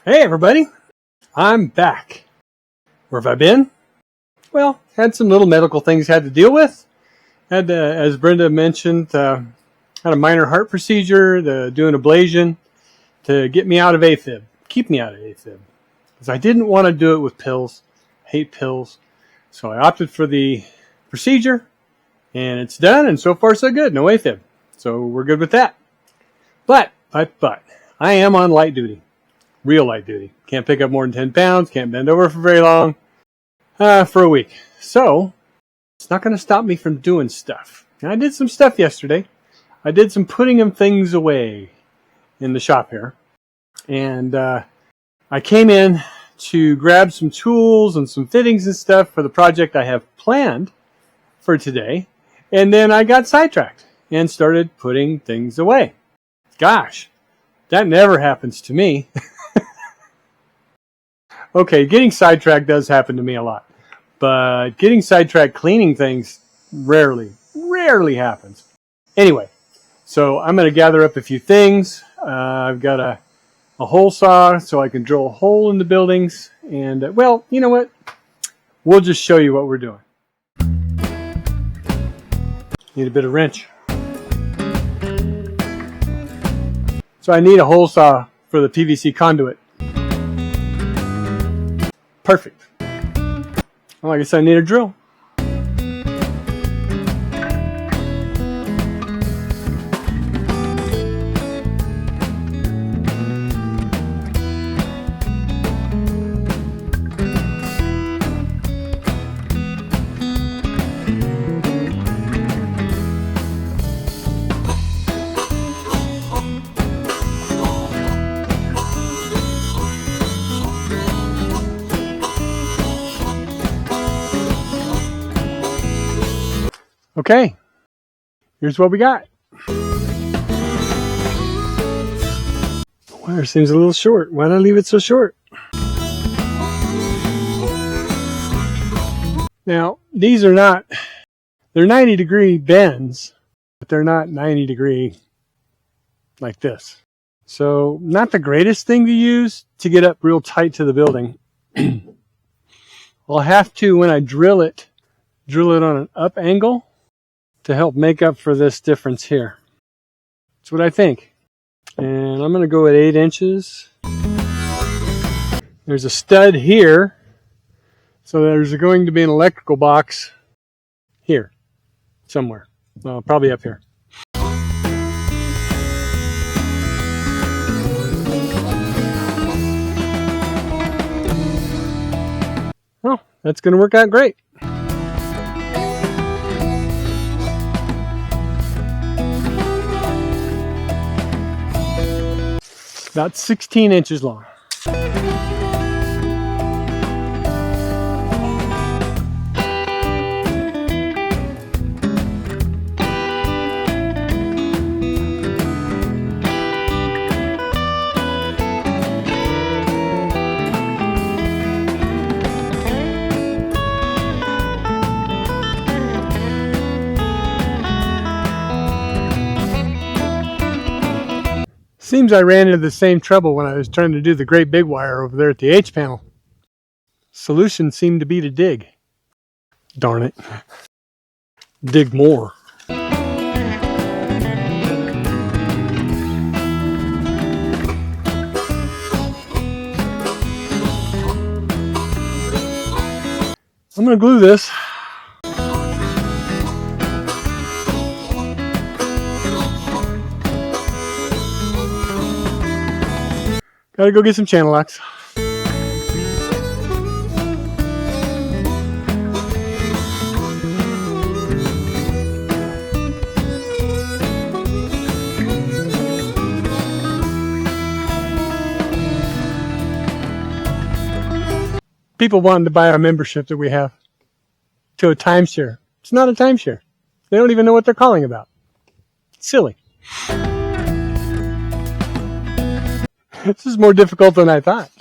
Hey everybody, I'm back. Where have I been? Well, had some little medical things had to deal with. Had to, as Brenda mentioned, had a minor heart procedure, to do an ablation to get me out of Afib, keep me out of Afib. Because I didn't want to do it with pills. I hate pills. So I opted for the procedure, and it's done, and so far so good, no Afib. So we're good with that. But, I am on light duty. Real light duty. Can't pick up more than 10 pounds. Can't bend over for very long. For a week. So, it's not going to stop me from doing stuff. And I did some stuff yesterday. I did some putting of things away in the shop here. And I came in to grab some tools and some fittings and stuff for the project I have planned for today. And then I got sidetracked and started putting things away. Gosh, that never happens to me. Okay, getting sidetracked does happen to me a lot. But getting sidetracked cleaning things rarely happens. Anyway, so I'm going to gather up a few things. I've got a hole saw so I can drill a hole in the buildings. And, well, you know what? We'll just show you what we're doing. Need a bit of wrench. So I need a hole saw for the PVC conduit. Perfect. Well, I guess I need a drill. Okay, here's what we got. The wire seems a little short. Why did I leave it so short? Now, these are not, they're 90-degree bends, but they're not 90-degree like this. So, not the greatest thing to use to get up real tight to the building. I'll have to, when I drill it on an up angle to help make up for this difference here. That's what I think. And I'm going to go at 8 inches. There's a stud here. So there's going to be an electrical box here somewhere. Well, probably up here. Oh, that's going to work out great. About 16 inches long. Seems I ran into the same trouble when I was trying to do the great big wire over there at the H panel. Solution seemed to be to dig. Darn it. Dig more. I'm going to glue this. Gotta go get some channel locks. People wanting to buy our membership that we have to a timeshare. It's not a timeshare. They don't even know what they're calling about. It's silly. This is more difficult than I thought.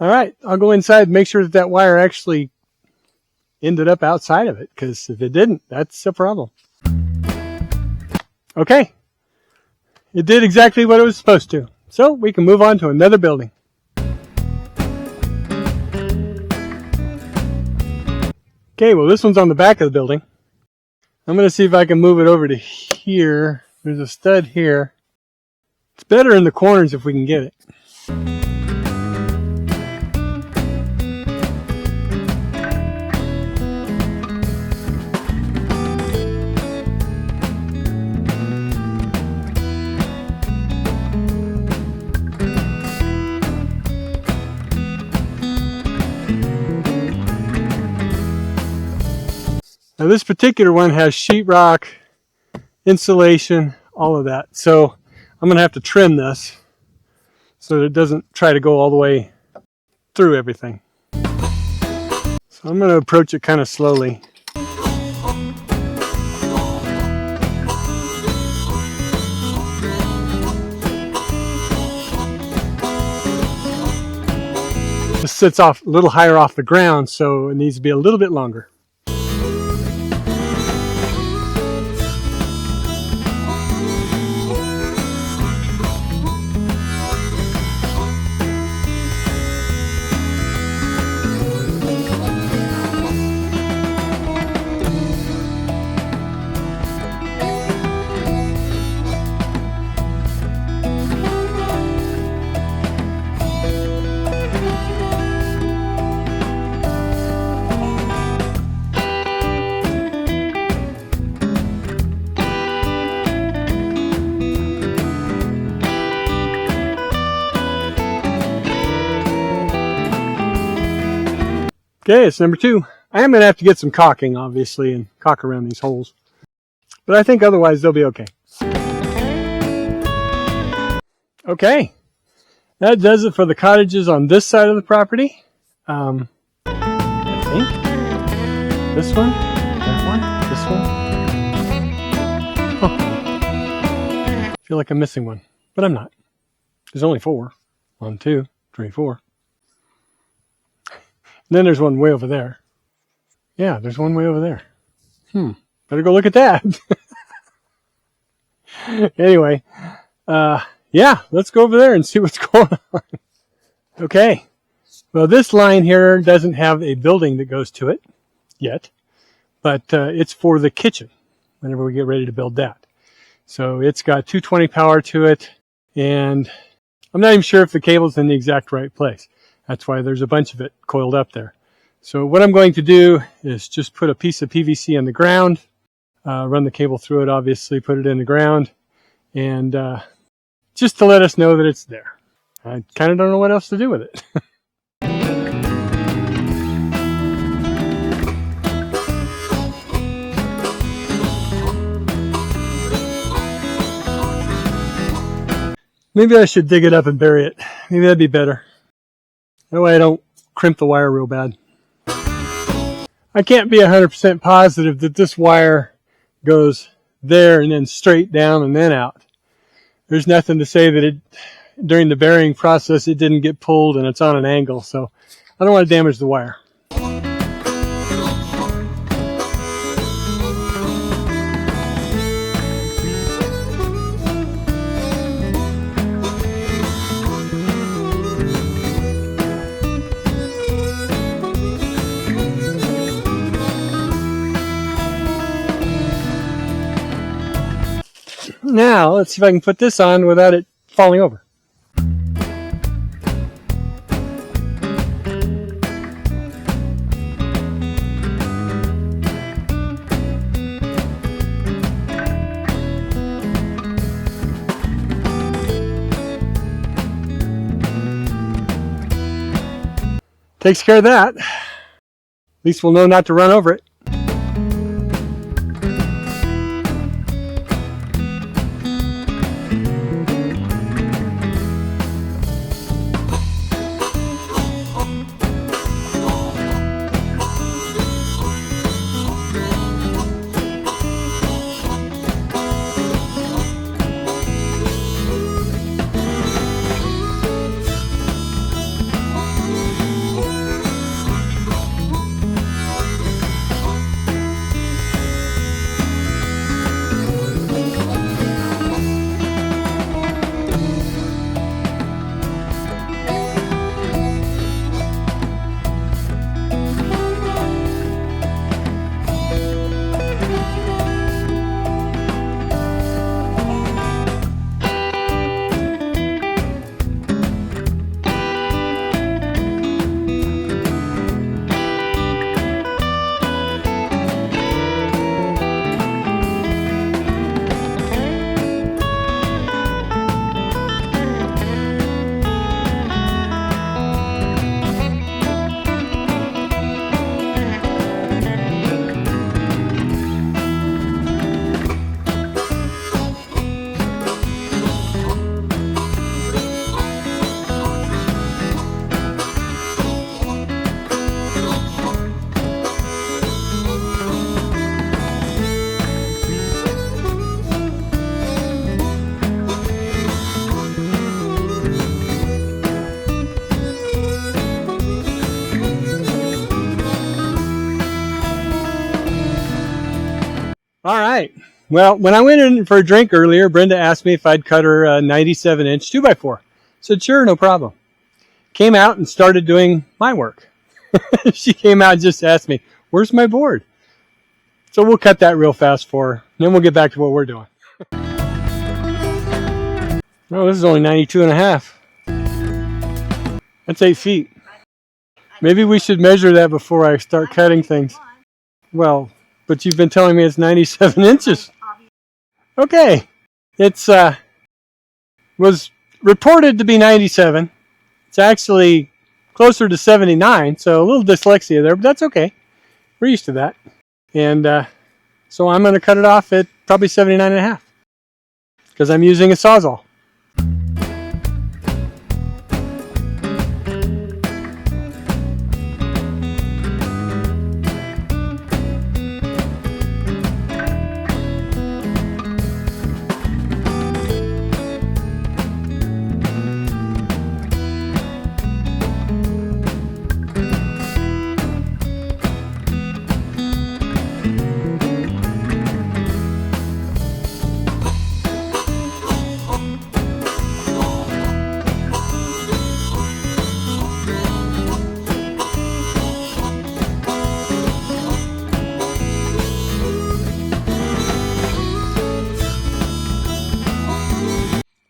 All right, I'll go inside and make sure that that wire actually ended up outside of it, because if it didn't, that's a problem. Okay. It did exactly what it was supposed to. So we can move on to another building. Okay, well, this one's on the back of the building. I'm going to see if I can move it over to here. There's a stud here. It's better in the corners if we can get it. Now this particular one has sheetrock, insulation, all of that. So I'm going to have to trim this so that it doesn't try to go all the way through everything. So I'm going to approach it kind of slowly. This sits off a little higher off the ground, so it needs to be a little bit longer. Okay, it's number 2. I am going to have to get some caulking, obviously, and caulk around these holes. But I think otherwise they'll be okay. Okay, that does it for the cottages on this side of the property. I think. This one, that one, this one. Oh. I feel like I'm missing one, but I'm not. There's only 4. 1, 2, 3, 4. And then there's one way over there. Yeah, there's one way over there. Better go look at that. Anyway, yeah, let's go over there and see what's going on. Okay. Well, this line here doesn't have a building that goes to it yet, but it's for the kitchen whenever we get ready to build that. So it's got 220 power to it, and I'm not even sure if the cable's in the exact right place. That's why there's a bunch of it coiled up there. So what I'm going to do is just put a piece of PVC on the ground, run the cable through it, obviously, put it in the ground, and just to let us know that it's there. I kind of don't know what else to do with it. Maybe I should dig it up and bury it. Maybe that'd be better. That way I don't crimp the wire real bad. I can't be 100% positive that this wire goes there and then straight down and then out. There's nothing to say that it, during the burying process, it didn't get pulled and it's on an angle, so I don't want to damage the wire. Now, let's see if I can put this on without it falling over. Takes care of that. At least we'll know not to run over it. right. Well, when I went in for a drink earlier, Brenda asked me if I'd cut her a 97-inch 2x4. Said, sure, no problem. Came out and started doing my work. She came out and just asked me, where's my board? So we'll cut that real fast for her. Then we'll get back to what we're doing. Oh, this is only 92 and a half. That's 8 feet. Maybe we should measure that before I start cutting things. Well, but you've been telling me it's 97 inches. Okay. It's was reported to be 97. It's actually closer to 79, so a little dyslexia there, but that's okay. We're used to that. And so I'm going to cut it off at probably 79 and a half because I'm using a Sawzall.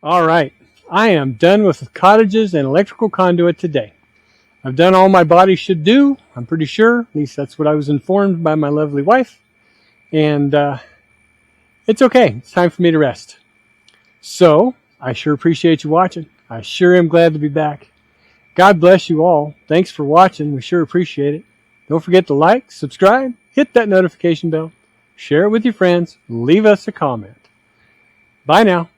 All right, I am done with cottages and electrical conduit today. I've done all my body should do, I'm pretty sure. At least that's what I was informed by my lovely wife. And it's okay. It's time for me to rest. So, I sure appreciate you watching. I sure am glad to be back. God bless you all. Thanks for watching. We sure appreciate it. Don't forget to like, subscribe, hit that notification bell, share it with your friends, leave us a comment. Bye now.